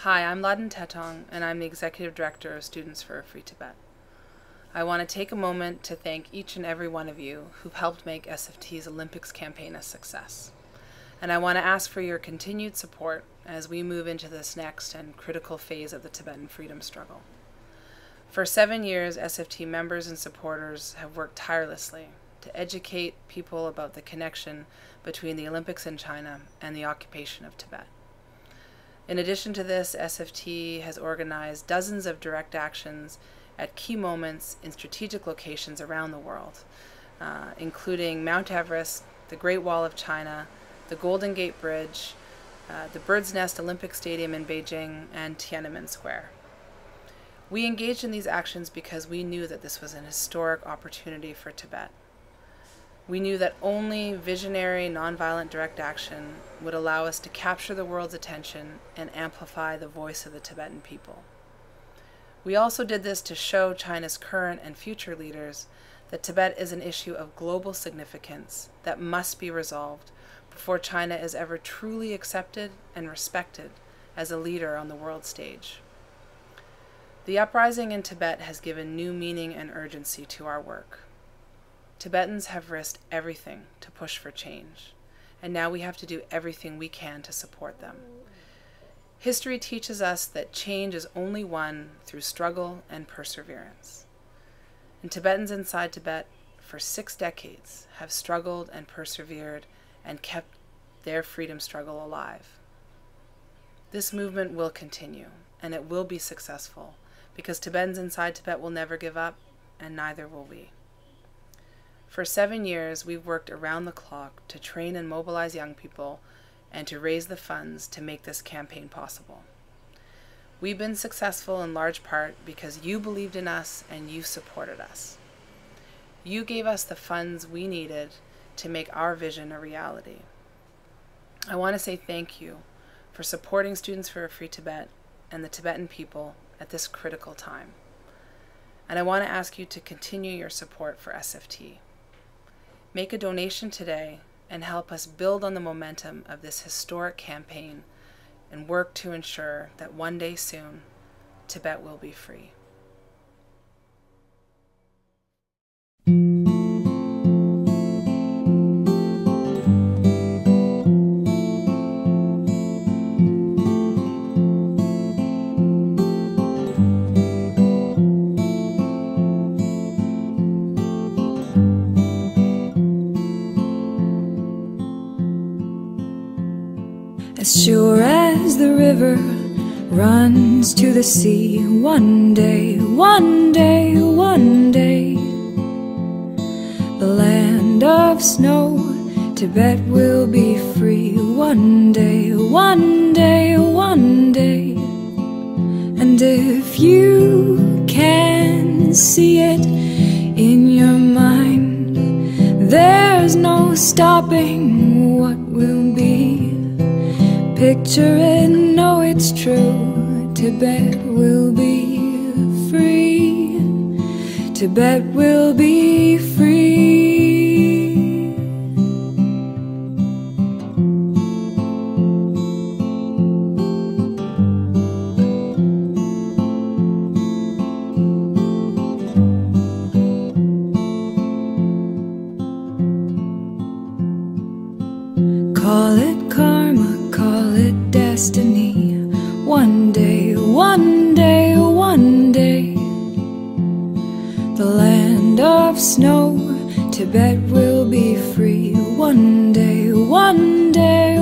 Hi, I'm Lhadon Tethong, and I'm the Executive Director of Students for a Free Tibet. I want to take a moment to thank each and every one of you who've helped make SFT's Olympics campaign a success. And I want to ask for your continued support as we move into this next and critical phase of the Tibetan freedom struggle. For 7 years, SFT members and supporters have worked tirelessly to educate people about the connection between the Olympics in China and the occupation of Tibet. In addition to this, SFT has organized dozens of direct actions at key moments in strategic locations around the world, including Mount Everest, the Great Wall of China, the Golden Gate Bridge, the Bird's Nest Olympic Stadium in Beijing, and Tiananmen Square. We engaged in these actions because we knew that this was an historic opportunity for Tibet. We knew that only visionary, nonviolent direct action would allow us to capture the world's attention and amplify the voice of the Tibetan people. We also did this to show China's current and future leaders that Tibet is an issue of global significance that must be resolved before China is ever truly accepted and respected as a leader on the world stage. The uprising in Tibet has given new meaning and urgency to our work. Tibetans have risked everything to push for change, and now we have to do everything we can to support them. History teaches us that change is only won through struggle and perseverance. And Tibetans inside Tibet for 6 decades have struggled and persevered and kept their freedom struggle alive. This movement will continue, and it will be successful, because Tibetans inside Tibet will never give up, and neither will we. For 7 years, we've worked around the clock to train and mobilize young people and to raise the funds to make this campaign possible. We've been successful in large part because you believed in us and you supported us. You gave us the funds we needed to make our vision a reality. I want to say thank you for supporting Students for a Free Tibet and the Tibetan people at this critical time. And I want to ask you to continue your support for SFT. Make a donation today and help us build on the momentum of this historic campaign and work to ensure that one day soon, Tibet will be free. As sure as the river runs to the sea, one day, one day, one day, the land of snow, Tibet will be free. One day, one day, one day. And if you can see it in your mind, there's no stopping what will be. Picture it, know it's true. Tibet will be free. Tibet will be free. Call it karma, call it destiny. One day, one day, one day, the land of snow, Tibet will be free. One day, one day,